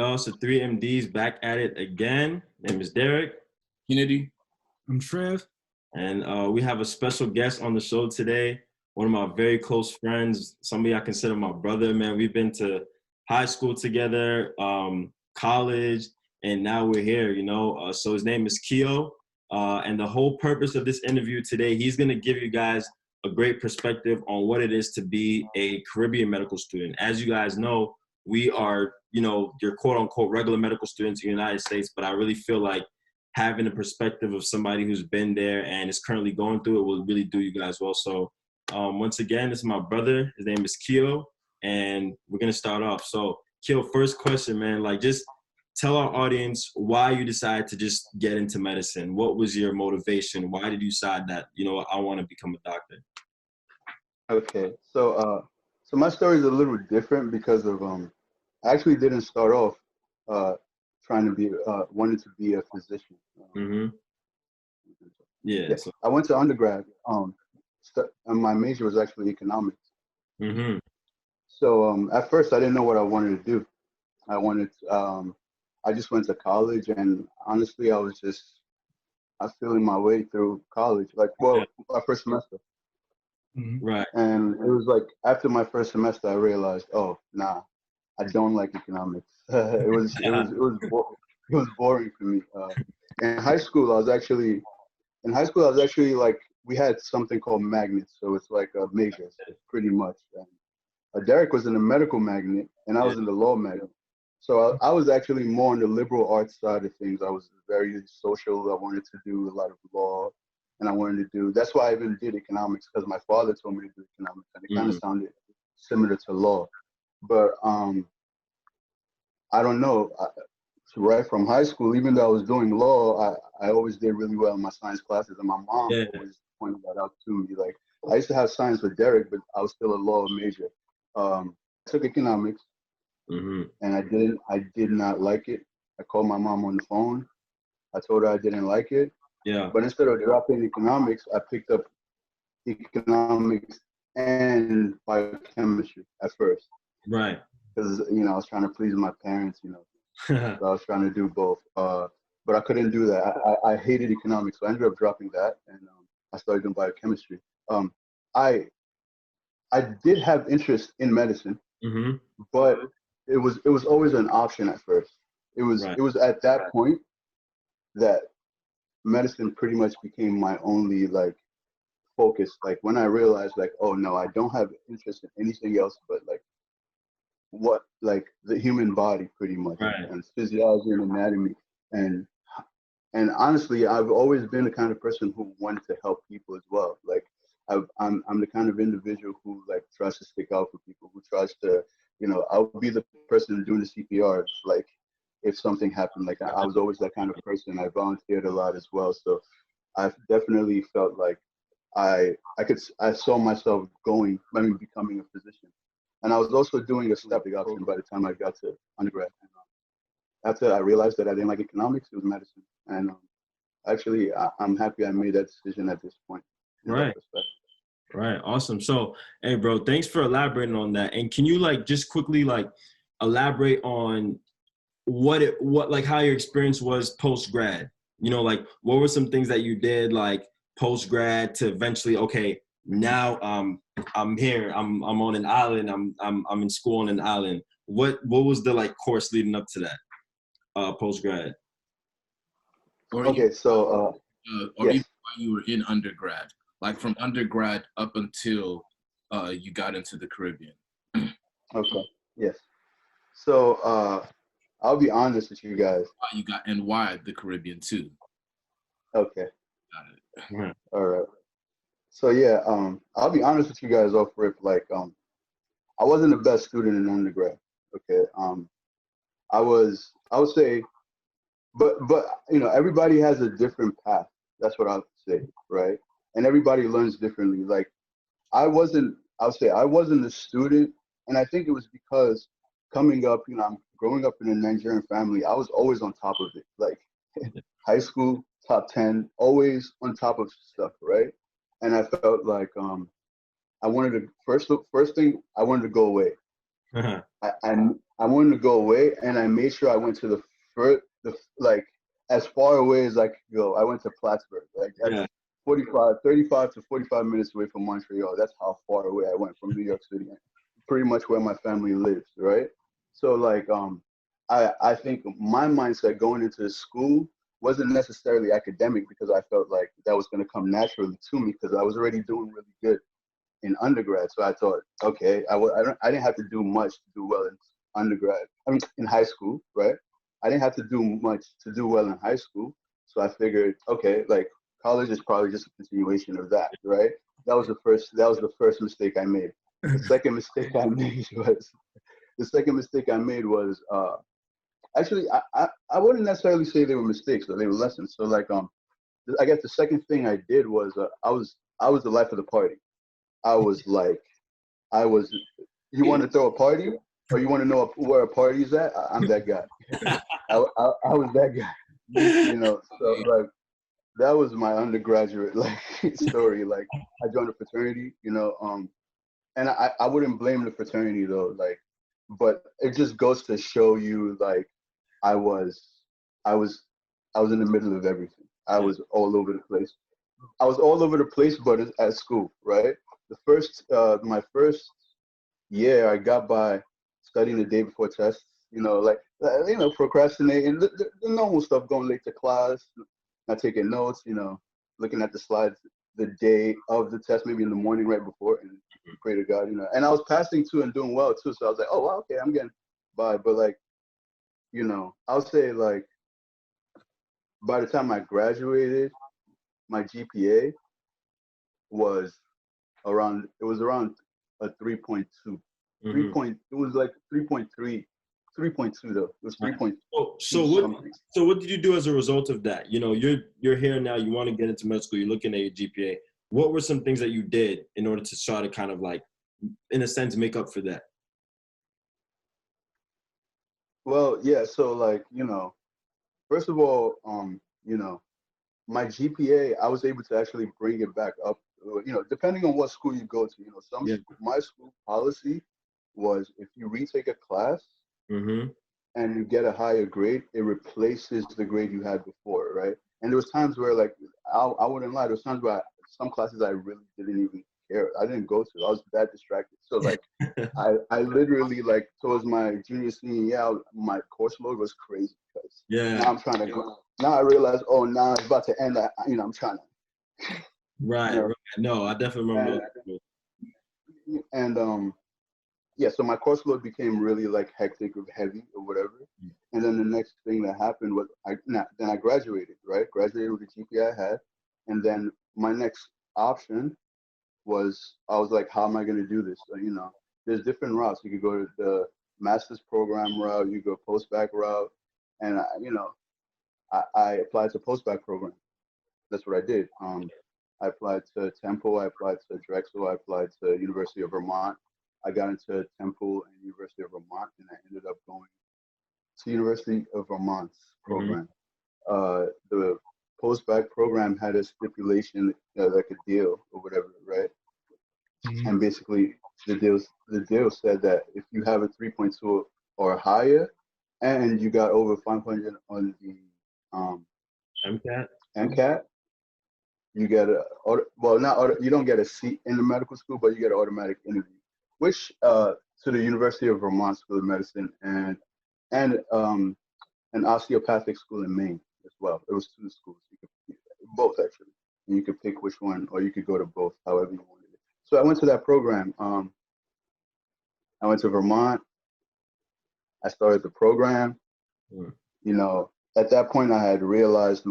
y'all? So 3MD's back at it again. Name is Derek. Kennedy. I'm Trev. And we have a special guest on the show today. One of my very close friends, somebody I consider my brother, man. We've been to high school together, college, and now we're here, So his name is Kio. And the whole purpose of this interview today, he's going to give you guys a great perspective on what it is to be a Caribbean medical student. As you guys know, we are, your quote unquote regular medical students in the United States, but I really feel like having a perspective of somebody who's been there and is currently going through it will really do you guys well. So once again, this is my brother. His name is Kio, and we're going to start off. So Kio, first question, man, just tell our audience why you decided to just get into medicine. What was your motivation? Why did you decide that, I want to become a doctor? Okay, so my story is a little different because of I actually didn't start off trying to be wanted to be a physician. Yeah. So. I went to undergrad. And my major was actually economics. So at first I didn't know what I wanted to do. I just went to college, and honestly, I was feeling my way through college. My first semester. Right. And it was like after my first semester, I realized, oh, nah, I don't like economics. It was boring for me. In high school, I was actually like, we had something called magnets, so it's like a major, pretty much. And Derek was in the medical magnet, and I was in the law magnet. So I was actually more on the liberal arts side of things. I was very social. I wanted to do a lot of law, and that's why I even did economics, because my father told me to do economics, and it kind of sounded similar to law. But I don't know. Right from high school, even though I was doing law, I always did really well in my science classes, and my mom always pointed that out to me. Like, I used to have science with Derek, but I was still a law major. I took economics, and I did not like it. I called my mom on the phone. I told her I didn't like it. Yeah. But instead of dropping economics, I picked up economics and biochemistry at first. Right. Because I was trying to please my parents. So I was trying to do both, but I couldn't do that. I hated economics, so I ended up dropping that, and I started doing biochemistry. I did have interest in medicine, but it was always an option at first. It was at that point that medicine pretty much became my only focus. Like when I realized oh no, I don't have interest in anything else but the human body pretty much, and physiology and anatomy, and honestly, I've always been the kind of person who wanted to help people as well. I'm the kind of individual who tries to stick out for people, who tries to, I'll be the person doing the CPR if something happened. I was always that kind of person. I volunteered a lot as well, so I definitely felt like I saw myself becoming a physician. And I was also doing a step option by the time I got to undergrad. After I realized that I didn't like economics, it was medicine. And actually, I'm happy I made that decision at this point. Right. Right. Awesome. So, hey, bro, thanks for elaborating on that. And can you just quickly elaborate on how your experience was post grad? What were some things that you did post grad to eventually, okay, now I'm here. I'm on an island. I'm in school on an island. What was the course leading up to that post grad? Okay, so even while you were in undergrad, from undergrad up until you got into the Caribbean. Okay. Yes. So I'll be honest with you guys. Why the Caribbean too? Okay. Got it. All right. So yeah, I'll be honest with you guys off rip. I wasn't the best student in undergrad. Okay. I would say, but everybody has a different path. That's what I would say, right? And everybody learns differently. I wasn't a student, and I think it was because coming up, I'm growing up in a Nigerian family. I was always on top of it. High school, top 10, always on top of stuff, right? And I felt like I wanted to first thing I wanted to go away. I wanted to go away, and I made sure I went to like as far away as I could go. I went to Plattsburgh. Like that's 35 to 45 minutes away from Montreal. That's how far away I went from New York City, pretty much where my family lives, right? So like I think my mindset going into school wasn't necessarily academic, because I felt like that was going to come naturally to me because I was already doing really good in undergrad. So I thought, okay, I didn't have to do much to do well in undergrad. I mean, in high school, right? I didn't have to do much to do well in high school. So I figured, okay, like college is probably just a continuation of that, right? That was the first mistake I made. The second mistake I made was actually I wouldn't necessarily say they were mistakes, but they were lessons. So like I guess the second thing I did was I was the life of the party. I was like, you want to throw a party, or you want to know where a party's at? I'm that guy. I was that guy. You know, so like that was my undergraduate like story. Like I joined a fraternity, you know, and I wouldn't blame the fraternity though, like, but it just goes to show you like I was I was I was in the middle of everything. I was all over the place. I was all over the place, but at school, right? My first year, I got by studying the day before tests. You know, like procrastinating, the normal stuff, going late to class, not taking notes. You know, looking at the slides the day of the test, maybe in the morning right before, and pray to God. You know, and I was passing too and doing well too. So I was like, oh, wow, okay, I'm getting by. But like, you know, I'll say like by the time I graduated, my GPA was around a 3.2. It was like 3.3, 3.2 though. It was 3.2 something. So what did you do as a result of that? You know, you're here now, you want to get into med school, you're looking at your GPA. What were some things that you did in order to try to kind of like, in a sense, make up for that? Well, yeah, so like, you know, first of all, you know, my GPA, I was able to actually bring it back up, you know, depending on what school you go to. You know, my school policy was if you retake a class and you get a higher grade, it replaces the grade you had before, right? And there was times where, like, I wouldn't lie, there was times where some classes I really didn't even care. I didn't go to. I was that distracted. So like, I literally like towards my junior senior year, my course load was crazy because now I'm trying to. Now I realize, oh, now it's about to end. You know, I'm trying to. Right. You know, right. No, I definitely remember. And yeah, so my course load became really like hectic or heavy or whatever. And then the next thing that happened was then I graduated, right? Graduated with the GPA I had. And then my next option was, I was like, how am I going to do this? So, you know, there's different routes. You could go to the master's program route, you go post-bac route. And, you know, I applied to post-bac program. That's what I did. I applied to Temple, I applied to Drexel, I applied to University of Vermont. I got into Temple and University of Vermont, and I ended up going to University of Vermont's program. The post-bac program had a stipulation, like a deal or whatever, right? And basically, the deal said that if you have a 3.2 or higher, and you got over 500 on the MCAT, you get you don't get a seat in the medical school, but you get an automatic interview, which to the University of Vermont School of Medicine and an osteopathic school in Maine as well. It was two schools. You could both actually, and you could pick which one, or you could go to both, however you wanted it. So I went to that program. I went to Vermont. I started the program. You know, at that point, I had realized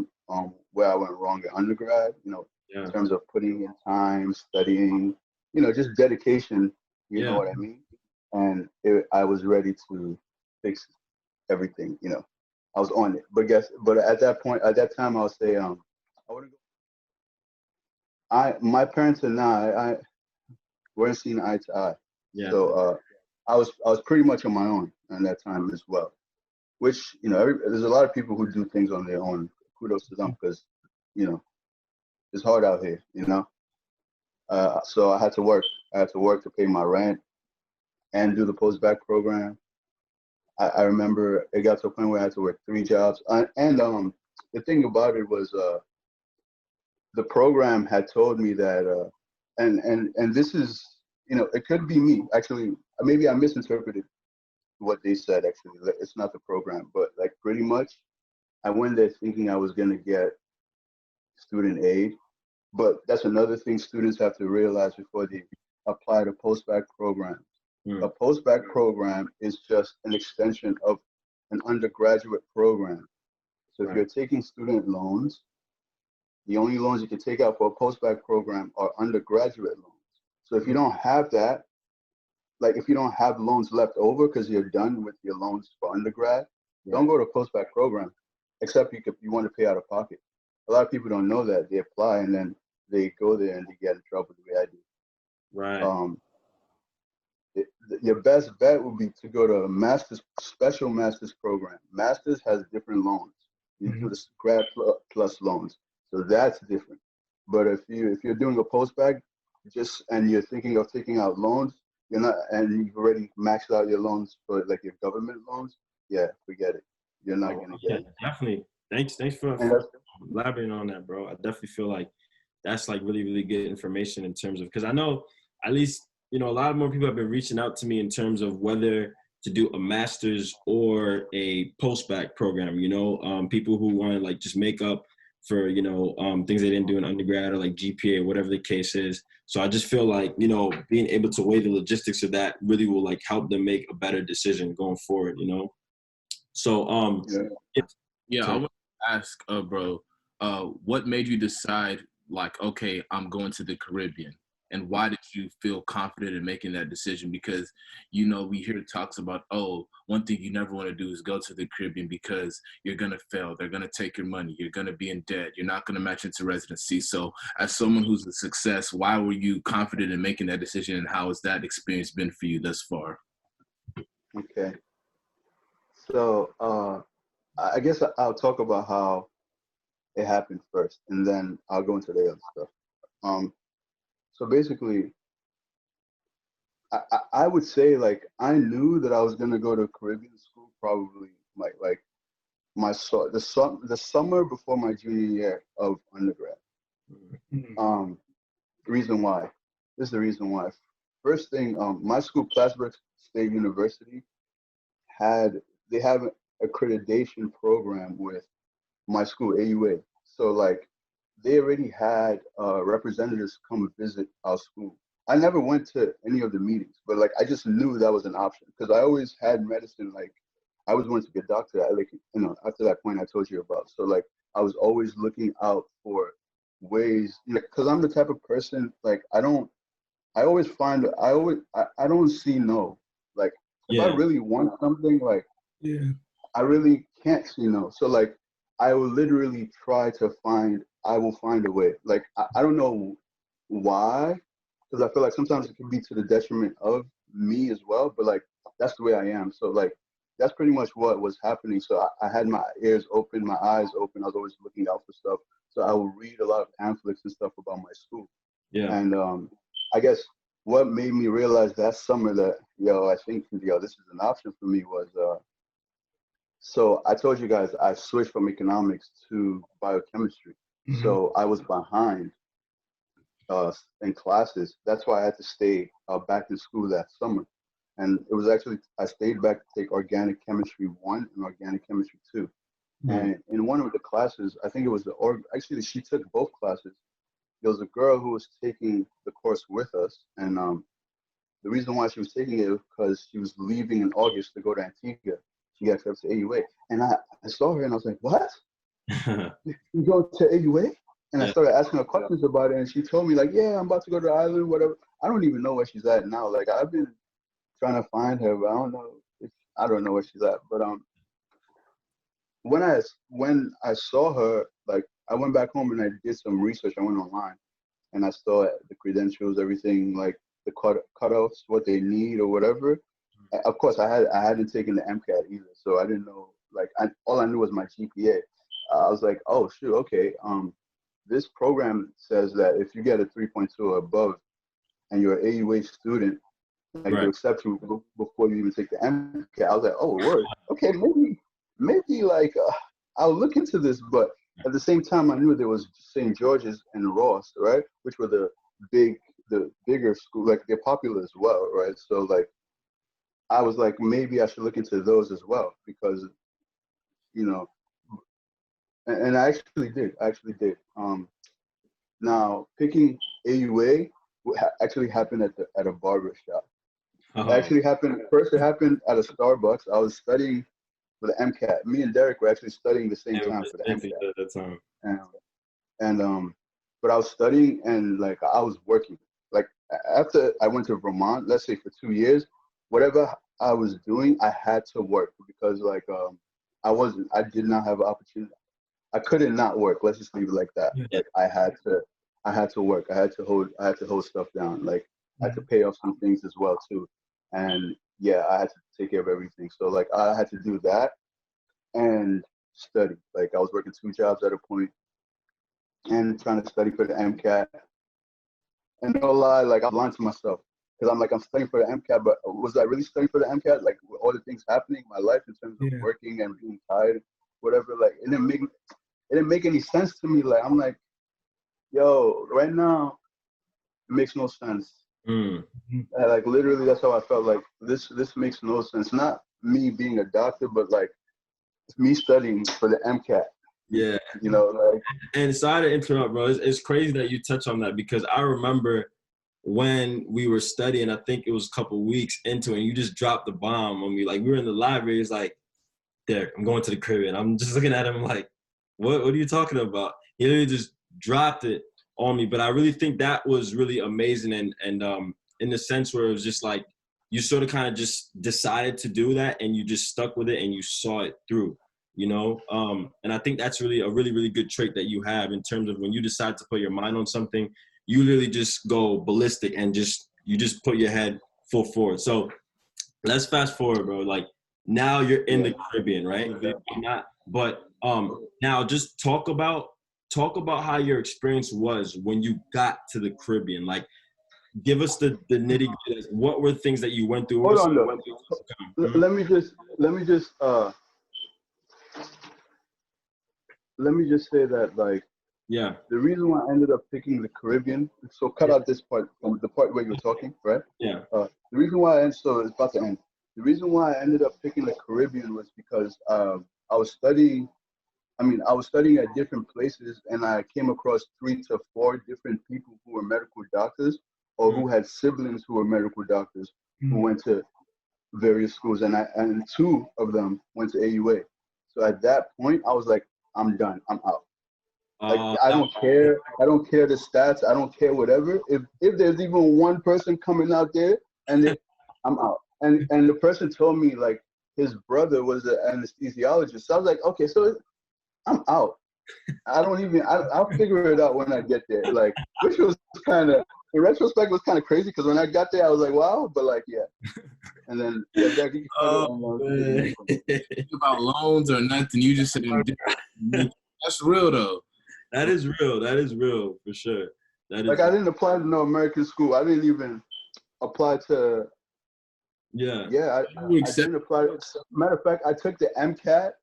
where I went wrong in undergrad. You know, in terms of putting in time, studying. You know, just dedication. You know what I mean? And I was ready to fix everything. You know, I was on it. But at that point, at that time, I would say, I wouldn't go. My parents and I weren't seeing eye to eye. So I was pretty much on my own at that time as well. Which, you know, there's a lot of people who do things on their own. Kudos to them, because, you know, it's hard out here, you know. So I had to work. I had to work to pay my rent and do the post-bac program. I remember it got to a point where I had to work 3 jobs. The thing about it was the program had told me that, and this is, it could be me. Actually, maybe I misinterpreted what they said, actually. It's not the program, but like pretty much I went there thinking I was going to get student aid. But that's another thing students have to realize before they apply to post-bac programs. A post-bac program is just an extension of an undergraduate program. So if you're taking student loans, the only loans you can take out for a post-bac program are undergraduate loans. So if you don't have that, like if you don't have loans left over because you're done with your loans for undergrad, don't go to a post-bac program, except you want to pay out of pocket. A lot of people don't know that. They apply and then they go there and they get in trouble the way I do. Right. Your best bet would be to go to a special master's program. Master's has different loans. You do the grad plus loans, so that's different. But if you're doing a post-bac, and you're thinking of taking out loans, you're not, and you've already maxed out your loans for like your government loans, forget it. You're not gonna get it. Definitely. Thanks for elaborating on that, bro. I definitely feel like that's like really, really good information in terms of, because I know at least, a lot more people have been reaching out to me in terms of whether to do a master's or a post-bac program, people who want to like just make up for, things they didn't do in undergrad or like GPA, whatever the case is. So I just feel like, being able to weigh the logistics of that really will like help them make a better decision going forward, So, I want to ask, bro, what made you decide like, okay, I'm going to the Caribbean? And why did you feel confident in making that decision? Because, we hear talks about, one thing you never want to do is go to the Caribbean because you're going to fail. They're going to take your money. You're going to be in debt. You're not going to match into residency. So as someone who's a success, why were you confident in making that decision? And how has that experience been for you thus far? Okay. So I guess I'll talk about how it happened first, and then I'll go into the other stuff. So basically, I would say like I knew that I was gonna go to Caribbean school probably like the summer before my junior year of undergrad. Reason why. This is the reason why. First thing, my school, Plattsburgh State University, they have an accreditation program with my school, AUA. So like they already had representatives come visit our school. I never went to any of the meetings, but like I just knew that was an option because I always had medicine. Like I always wanted to be a doctor. After that point I told you about. So like I was always looking out for ways, because I'm the type of person like I don't see no. Like if I really want something, like I really can't see no. So like I will literally I will find a way. Like I don't know why, because I feel like sometimes it can be to the detriment of me as well, but like that's the way I am. So like that's pretty much what was happening. So I had my ears open, my eyes open. I was always looking out for stuff. So I would read a lot of pamphlets and stuff about my school. And I guess what made me realize that summer that, I think, this is an option for me was, so I told you guys I switched from economics to biochemistry. So I was behind in classes. That's why I had to stay back in school that summer. And it was actually, I stayed back to take organic chemistry 1 and organic chemistry 2. And in one of the classes, I think it was actually she took both classes. There was a girl who was taking the course with us. And the reason why she was taking it was because she was leaving in August to go to Antigua. She got accepted to AUA. And I saw her and I was like, what? You go to AUA? And I started asking her questions about it. And she told me like, yeah, I'm about to go to the island, whatever. I don't even know where she's at now. Like I've been trying to find her, but I don't know where she's at. But when I saw her, like I went back home and I did some research. I went online and I saw the credentials, everything, like the cutoffs, what they need or whatever. Of course, I hadn't taken the MCAT either, so I didn't know. Like all I knew was my GPA. I was like, oh shoot, okay. This program says that if you get a 3.2 or above and you're an AUA student, Like they'll accept you before you even take the MCAT. I was like, oh, word. Okay, maybe like I'll look into this. But at the same time, I knew there was St. George's and Ross, right, which were the bigger school, like they're popular as well, right? So like I was like, maybe I should look into those as well because, you know, and I actually did. Now picking AUA actually happened at a barber shop. Oh. It actually happened first. It happened at a Starbucks. I was studying for the MCAT. Me and Derek were actually studying the same time for the MCAT. At that time. And but I was studying and like I was working. Like after I went to Vermont, let's say for 2 years, whatever I was doing, I had to work because like I did not have an opportunity. I couldn't not work. Let's just leave it like that. Like I had to work. I had to hold stuff down. Like I had to pay off some things as well too. And yeah, I had to take care of everything. So like I had to do that and study. Like I was working 2 jobs at a point and trying to study for the MCAT. And no lie, like I was lying to myself because I'm studying for the MCAT, but was I really studying for the MCAT? Like with all the things happening in my life in terms of working and being tired, whatever. Like it didn't make any sense to me. Like I'm like, yo, right now it makes no sense. Like literally, that's how I felt. Like this makes no sense. Not me being a doctor, but like me studying for the MCAT. Yeah. You know, like. And sorry to interrupt, bro. It's crazy that you touch on that because I remember when we were studying, I think it was a couple weeks into it, and you just dropped the bomb on me. Like we were in the library, it's like, Derek, I'm going to the crib, and I'm just looking at him like, what are you talking about? He literally just dropped it on me. But I really think that was really amazing and in the sense where it was just like you sort of kind of just decided to do that and you just stuck with it and you saw it through, you know? And I think that's really a really good trait that you have in terms of when you decide to put your mind on something, you literally just go ballistic and you just put your head full forward. So let's fast forward, bro. Like now you're in the Caribbean, right? But now just talk about how your experience was when you got to the Caribbean. Like give us the nitty-gritty. What were things that you went through? Hold on, though. Let me just say that, like, the reason why I ended up picking the Caribbean. So cut out this part from the part where you're talking, right? Yeah. The reason why it's about to end. The reason why I ended up picking the Caribbean was because I was studying at different places, and I came across 3 to 4 different people who were medical doctors or who had siblings who were medical doctors who went to various schools, and 2 of them went to AUA. So at that point, I was like, I'm done. I'm out. Like I don't care. I don't care the stats. I don't care whatever. If there's even one person coming out there, I'm out. And the person told me like his brother was an anesthesiologist. So I was like, okay, so I'm out. I'll figure it out when I get there. Like, which was kind of, in retrospect, was kind of crazy because when I got there, I was like, wow, but like, yeah. And then, about loans or nothing. You just said, that's real though. That is real. That is real for sure. That is like, I didn't apply to no American school. I didn't even apply to. Yeah. Yeah, I didn't apply. Matter of fact, I took the MCAT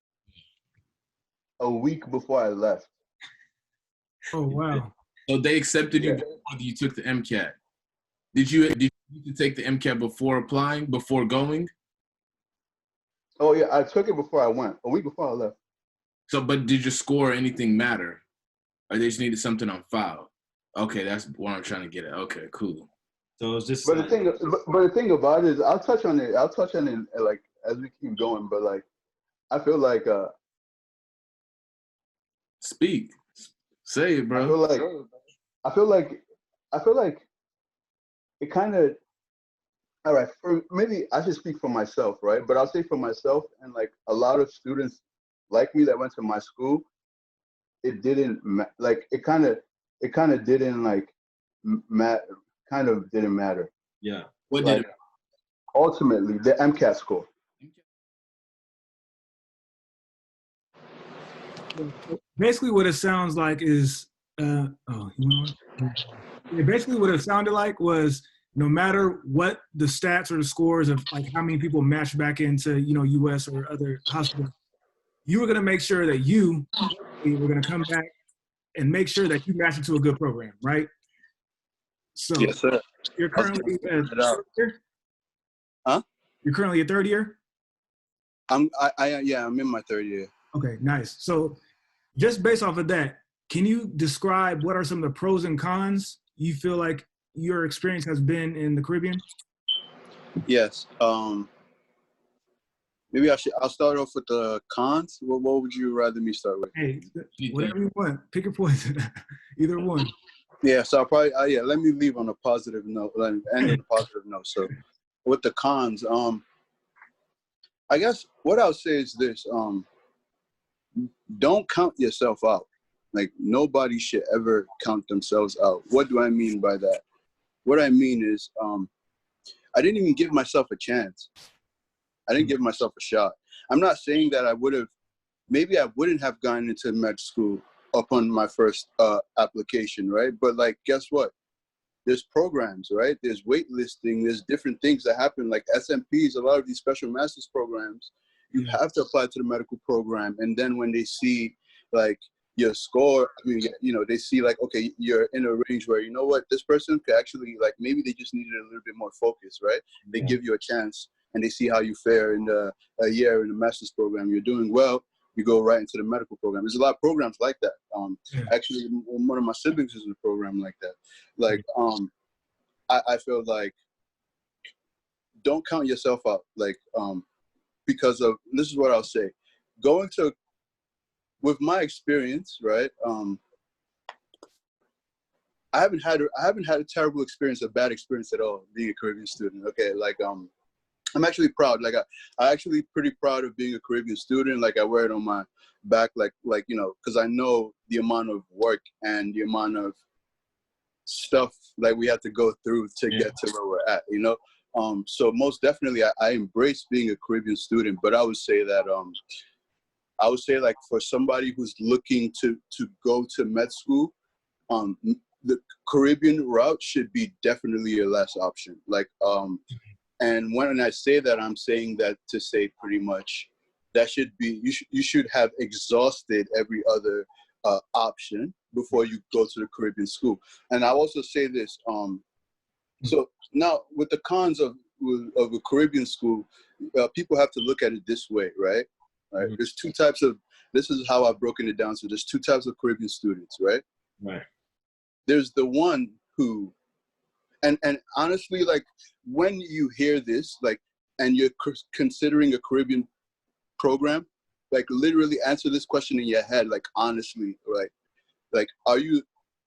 a week before I left. Oh wow! So they accepted you before you took the MCAT. Did you take the MCAT before applying, before going? Oh yeah, I took it before I went. A week before I left. So, but did your score or anything matter, or they just needed something on file? Okay, that's what I'm trying to get at. Okay, cool. So it's just. But the thing about it is, I'll touch on it like as we keep going. But like, I feel like. Speak. Say it, bro. I feel like it kind of, all right, maybe I should speak for myself, right? But I'll say for myself and like a lot of students like me that went to my school, it didn't, like, it kind of didn't like, kind of didn't matter. Yeah. What did it? Ultimately, the MCAT score. Basically, what it sounds like is, basically what it sounded like was no matter what the stats or the scores of like how many people match back into, you know, US or other hospitals, you were going to make sure that you were going to come back and make sure that you match into a good program, right? So Yes, sir. you're currently at third year? Huh? You're currently a third year? I'm in my third year. Okay, nice. So just based off of that, can you describe what are some of the pros and cons you feel like your experience has been in the Caribbean? Yes. Maybe I'll start off with the cons. What would you rather me start with? Hey, whatever you want. Pick your poison. Either one. Yeah, so I'll probably let me leave on a positive note and end on a positive note. So with the cons, I guess what I'll say is this, don't count yourself out. Like, nobody should ever count themselves out. What do I mean by that? What I mean is, I didn't even give myself a chance. I didn't give myself a shot. I'm not saying that I wouldn't have gone into med school upon my first application, right? But like, guess what? There's programs, right? There's waitlisting, there's different things that happen, like SMPs, a lot of these special master's programs, you have to apply to the medical program. And then when they see like your score, I mean, you know, they see like, okay, you're in a range where, you know what, this person could actually, like, maybe they just needed a little bit more focus, right? They give you a chance and they see how you fare in a year in the master's program. You're doing well, you go right into the medical program. There's a lot of programs like that. Actually, one of my siblings is in a program like that. Like, I feel like don't count yourself out. Like, because of, this is what I'll say. With my experience, right? I haven't had a terrible experience, a bad experience at all being a Caribbean student. Okay, like I'm actually proud. Like I actually pretty proud of being a Caribbean student. Like I wear it on my back, like you know, because I know the amount of work and the amount of stuff like we have to go through to get to where we're at. You know, so most definitely I embrace being a Caribbean student. But I would say that like for somebody who's looking to go to med school, the Caribbean route should be definitely your last option. Like and when I say that, I'm saying that to say pretty much that should be, you should have exhausted every other option before you go to the Caribbean school. And I'll also say this, so now with the cons of a Caribbean school, people have to look at it this way, right? Right. There's two types of, this is how I've broken it down. So there's two types of Caribbean students, right? Right. There's the one who, and honestly, like when you hear this, like, and you're considering a Caribbean program, like literally answer this question in your head, like honestly, right? Like, are you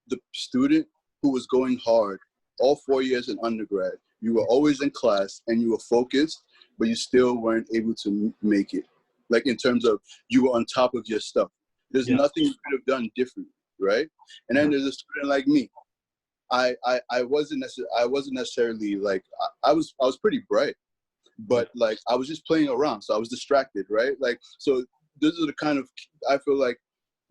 the student who was going hard all 4 years in undergrad? You were always in class and you were focused, but you still weren't able to make it. Like in terms of you were on top of your stuff. There's nothing you could have done different, right? And then there's a student like me. I wasn't necessarily like, I was pretty bright, but like I was just playing around, so I was distracted, right? Like, so those are the kind of, I feel like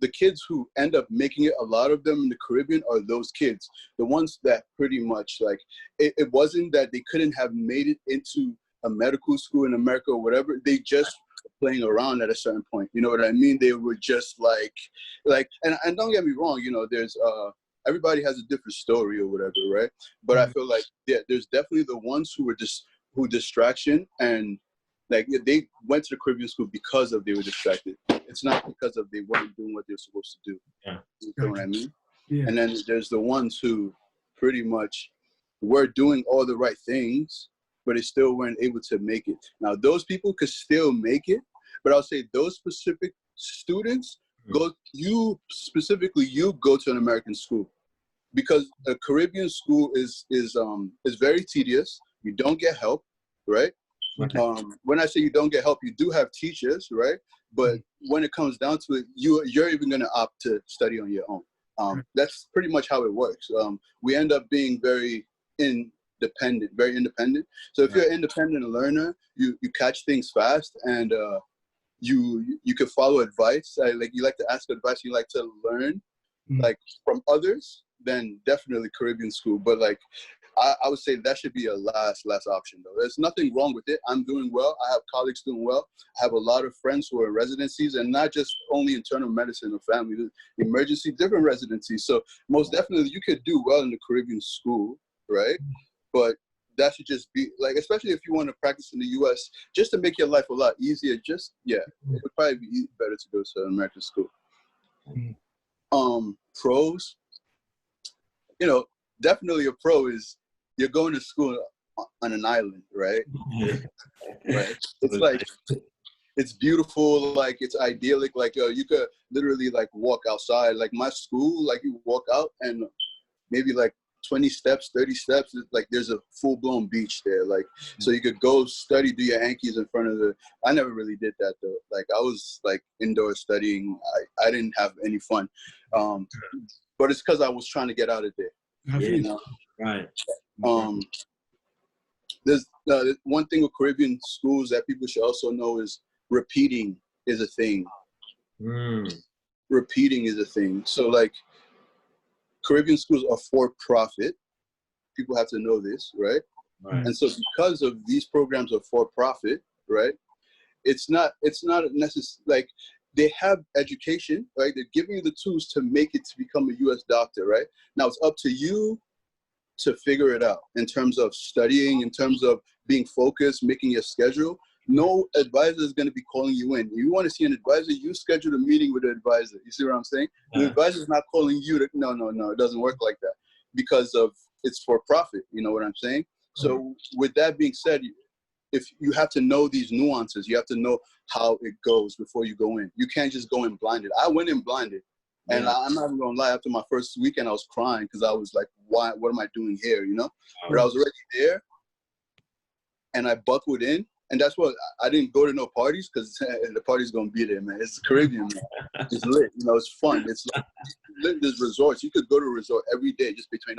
the kids who end up making it, a lot of them in the Caribbean are those kids, the ones that pretty much like, it wasn't that they couldn't have made it into a medical school in America or whatever, they just playing around at a certain point, you know what I mean? They were just like, and don't get me wrong, you know, there's, everybody has a different story or whatever, right? But I feel like, yeah, there's definitely the ones who were just, who distraction, and like they went to the Caribbean school because of they were distracted. It's not because of they weren't doing what they're supposed to do. Yeah. You know what I mean? Yeah. And then there's the ones who pretty much were doing all the right things, but they still weren't able to make it. Now, those people could still make it, but I'll say those specific students, you go to an American school, because a Caribbean school is very tedious. You don't get help, right? Okay. When I say you don't get help, you do have teachers, right? But when it comes down to it, you're even going to opt to study on your own. That's pretty much how it works. We end up being very independent. So if you're an independent learner, you catch things fast, and you can follow advice. Like you like to ask advice, you like to learn like from others, then definitely Caribbean school. But like I would say that should be a last option, though. There's nothing wrong with it. I'm doing well. I have colleagues doing well. I have a lot of friends who are in residencies, and not just only internal medicine or family, emergency, different residencies. So most definitely you could do well in the Caribbean school, right? But that should just be, like, especially if you want to practice in the U.S., just to make your life a lot easier, it would probably be better to go to an American school. Pros, definitely a pro is you're going to school on an island, right? Right. It's like, it's beautiful, like it's idyllic, like you could literally like walk outside. Like my school, like you walk out and maybe like 20 steps, 30 steps, like there's a full-blown beach there. Like, so you could go study, do your Yankees in front of I never really did that though. Like I was like indoors studying. I didn't have any fun. But it's because I was trying to get out of there. Yeah. Right. There's one thing with Caribbean schools that people should also know is repeating is a thing. Repeating is a thing. So like Caribbean schools are for profit. People have to know this, right? And so because of these programs are for profit, right? It's not necessary. Like they have education, right? They're giving you the tools to make it to become a U.S. doctor, right? Now it's up to you to figure it out in terms of studying, in terms of being focused, making your schedule. No advisor is going to be calling you in. You want to see an advisor, you schedule a meeting with the advisor. You see what I'm saying? The advisor is not calling you to, no, it doesn't work like that because of it's for profit. You know what I'm saying? So with that being said, if you have to know these nuances, you have to know how it goes before you go in. You can't just go in blinded. I went in blinded. And I'm not even gonna lie, after my first weekend, I was crying because I was like, what am I doing here, But I was already there and I buckled in. And that's what, I didn't go to no parties because the party's gonna be there, man. It's Caribbean, man. It's lit, it's fun. It's like, there's resorts. You could go to a resort every day, just pay $20.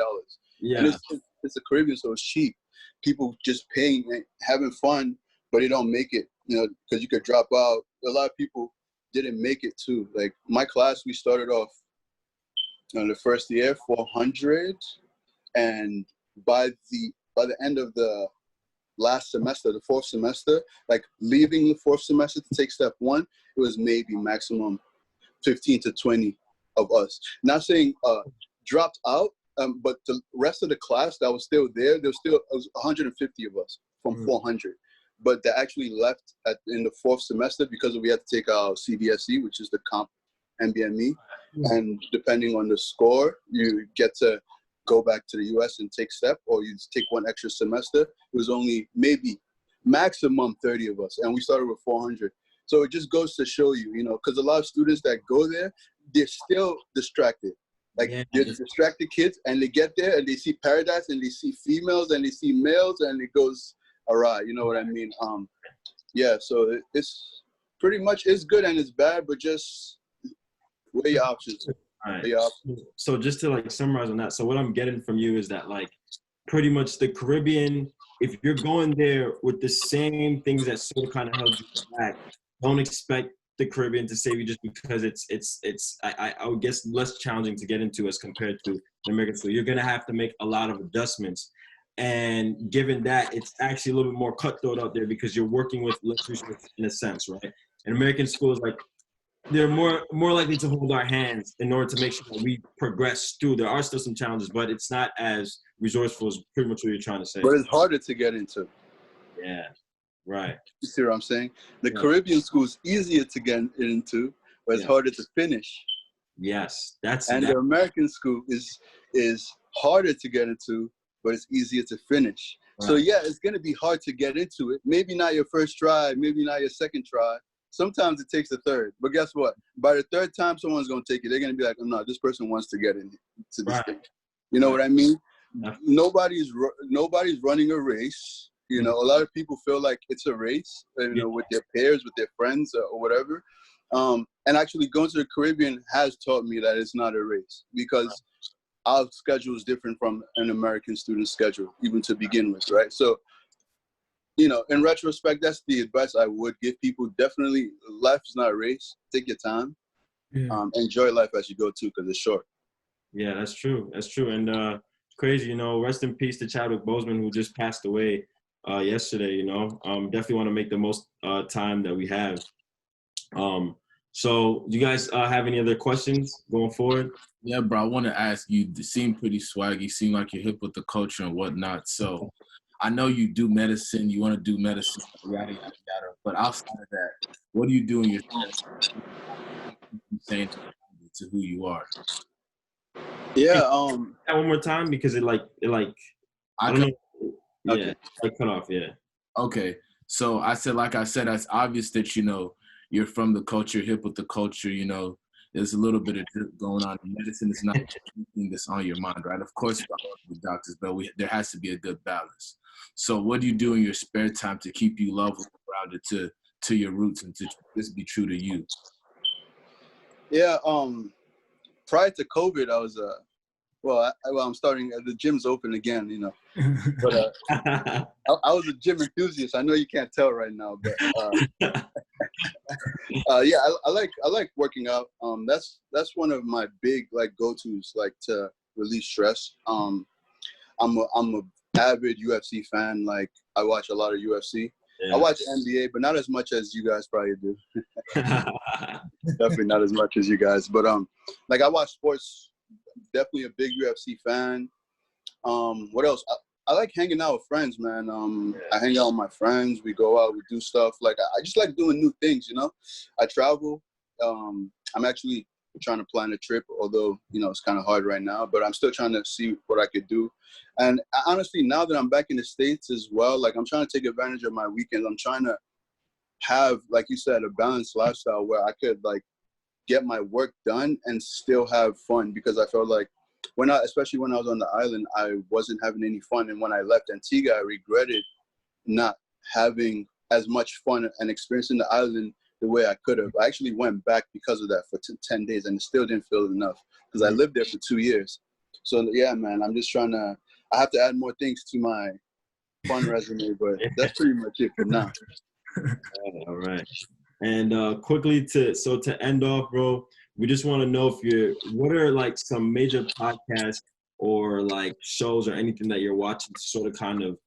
Yeah. And it's a Caribbean, so it's cheap. People just paying, and having fun, but they don't make it, because you could drop out. A lot of people didn't make it too. Like my class, we started off the first year 400, and by the end of the last semester, the fourth semester, like leaving the fourth semester to take step one, it was maybe maximum 15 to 20 of us. Not saying dropped out, but the rest of the class that was still there, it was 150 of us from 400. But they actually left in the fourth semester because we had to take our CBSE, which is the comp MBME. And depending on the score, you get to go back to the US and take step, or you just take one extra semester. It was only maybe maximum 30 of us, and we started with 400. So it just goes to show you, because a lot of students that go there, they're still distracted. Like they're distracted kids, and they get there and they see paradise and they see females and they see males, and it goes awry. You know what I mean? So it's pretty much, it's good and it's bad, but just weigh your options. Right. So just to like summarize on that, so what I'm getting from you is that like pretty much the Caribbean, if you're going there with the same things that sort of kind of held you back, don't expect the Caribbean to save you just because it's I would guess less challenging to get into as compared to the American school. You're gonna have to make a lot of adjustments, and given that it's actually a little bit more cutthroat out there because you're working with less resources in a sense, right? And American schools, like, they're more likely to hold our hands in order to make sure that we progress through. There are still some challenges, but it's not as resourceful as pretty much what you're trying to say. But it's harder to get into. Yeah, right. You see what I'm saying? The Caribbean school is easier to get into, but it's harder to finish. Yes, the American school is harder to get into, but it's easier to finish. Right. So yeah, it's gonna be hard to get into it. Maybe not your first try, maybe not your second try. Sometimes it takes the third, but guess what? By the third time, someone's gonna take it. They're gonna be like, "Oh no, this person wants to get into this thing." You know what I mean? Nobody's running a race. A lot of people feel like it's a race. With their peers, with their friends, or whatever. And actually, going to the Caribbean has taught me that it's not a race because our schedule is different from an American student's schedule, even to begin with, right? So. In retrospect, that's the advice I would give people. Definitely, life is not a race. Take your time. Enjoy life as you go too, because it's short. Yeah, that's true. That's true. And crazy. You know, rest in peace to Chadwick Boseman, who just passed away yesterday. You know, definitely want to make the most time that we have. So, do you guys have any other questions going forward? Yeah, bro. I want to ask you. You seem pretty swaggy. Seem like you're hip with the culture and whatnot. So, I know you do medicine. You want to do medicine, yada yada yada. But outside of that, what do you do in your saying to who you are? Yeah. That one more time because it like I don't know. Yeah, okay. I cut off. Yeah. Okay. So I said, like I said, it's obvious that you're from the culture, hip with the culture. There's a little bit of drip going on. Medicine is not anything that's on your mind, right? Of course, with doctors, but there has to be a good balance. So, what do you do in your spare time to keep you level grounded to your roots and to just be true to you? Yeah. Prior to COVID, I was I'm starting. The gym's open again, But I was a gym enthusiast. I know you can't tell right now, but yeah, I like working out. That's one of my big go-tos to release stress. I'm a avid UFC fan. Like I watch a lot of UFC. Yeah. I watch NBA, but not as much as you guys probably do. Definitely not as much as you guys. But I watch sports. Definitely a big UFC fan. What else? I like hanging out with friends, man. I hang out with my friends. We go out, we do stuff. I just like doing new things, I travel. I'm actually trying to plan a trip, although, it's kind of hard right now, but I'm still trying to see what I could do. And honestly, now that I'm back in the States as well, I'm trying to take advantage of my weekends. I'm trying to have, like you said, a balanced lifestyle where I could get my work done and still have fun, because I felt like especially when I was on the island, I wasn't having any fun. And when I left Antigua, I regretted not having as much fun and experiencing the island the way I could have. I actually went back because of that for 10 days, and it still didn't feel enough because I lived there for 2 years. So yeah, man, I'm just I have to add more things to my fun resume, but that's pretty much it for now. All right. And quickly to end off, bro, we just want to know what are some major podcasts or shows or anything that you're watching to sort of kind of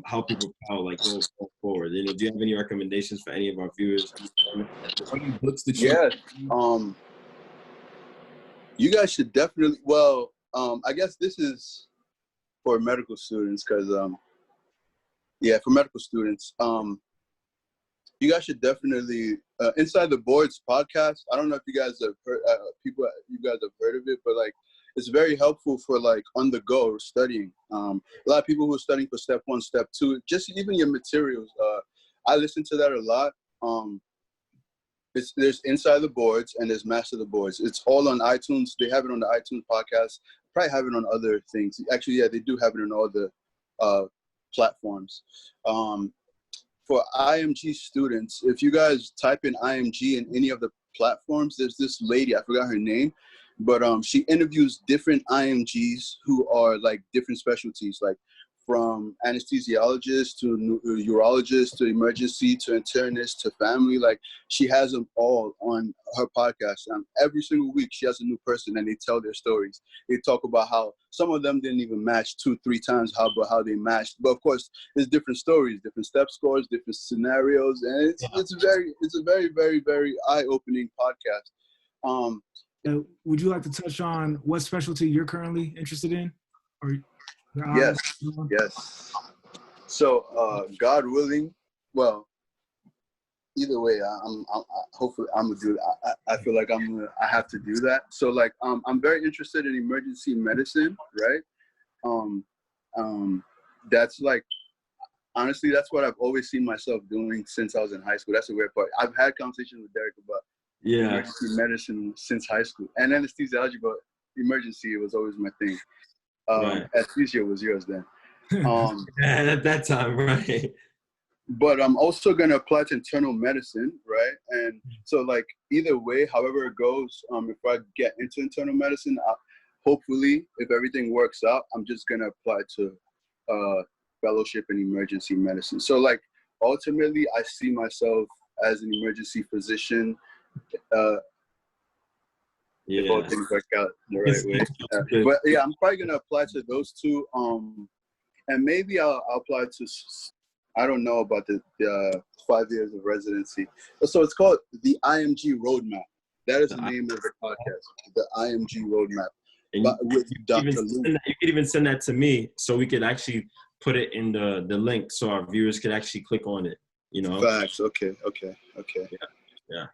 help you propel going forward. Do you have any recommendations for any of our viewers? Yeah. You guys should definitely. Well, I guess this is for medical students because for medical students. You guys should definitely Inside the Boards podcast. I don't know if you guys have heard you guys have heard of it, but it's very helpful for on the go studying. A lot of people who are studying for step 1, step 2, just even your materials. I listen to that a lot. There's Inside the Boards and there's Master the Boards. It's all on iTunes. They have it on the iTunes podcast. Probably have it on other things. Actually, yeah, they do have it on all the platforms. For IMG students, if you guys type in IMG in any of the platforms, there's this lady, I forgot her name, but she interviews different IMGs who are different specialties, from anesthesiologists to urologists to emergency to internist to family. She has them all on her podcast. Every single week she has a new person and they tell their stories. They talk about how some of them didn't even match 2-3 times, how they matched. But of course, there's different stories, different step scores, different scenarios, and it's a very, very, very eye-opening podcast. Would you like to touch on what specialty you're currently interested in? Yes. So, God willing, well, either way, hopefully I'm gonna do it. I feel like I have to do that. So, I'm very interested in emergency medicine, right? That's honestly, that's what I've always seen myself doing since I was in high school. That's the weird part. I've had conversations with Derek about emergency medicine since high school, and anesthesiology, but emergency was always my thing. Right. Anesthesia was yours then. And at that time, right? But I'm also going to apply to internal medicine, right? And so either way, however it goes, if I get into internal medicine, hopefully if everything works out, I'm just going to apply to fellowship in emergency medicine. So ultimately I see myself as an emergency physician if all things work out the right way. But yeah, I'm probably gonna apply to those two. And maybe I'll apply to. I don't know about the 5 years of residency. So it's called the IMG Roadmap. That is the name of the podcast, the IMG Roadmap. But with Dr. Lou. You could even send that to me so we could actually put it in the link so our viewers could actually click on it. You know. Facts. Okay. Yeah.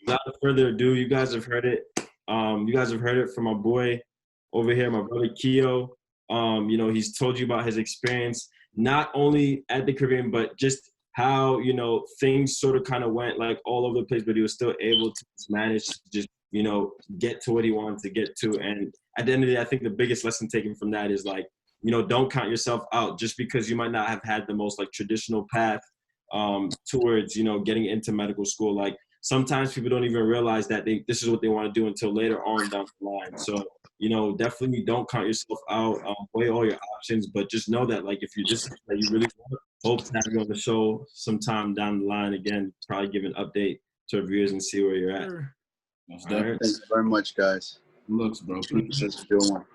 Without further ado, you guys have heard it. You guys have heard it from my boy over here, my brother Kio. You know, he's told you about his experience, not only at the Caribbean, but just how, you know, things sort of kind of went like all over the place, but he was still able to manage to just, you know, get to what he wanted to get to. And at the end of the day, I think the biggest lesson taken from that is like, you know, don't count yourself out just because you might not have had the most like traditional path towards, you know, getting into medical school. Like sometimes people don't even realize that this is what they want to do until later on down the line. So, you know, definitely don't count yourself out, weigh all your options, but just know that like if you're just that you really want, hope to have you on the show sometime down the line again, probably give an update to our viewers and see where you're at. Sure. Right. Thanks very much, guys. Looks, bro. This is a good one.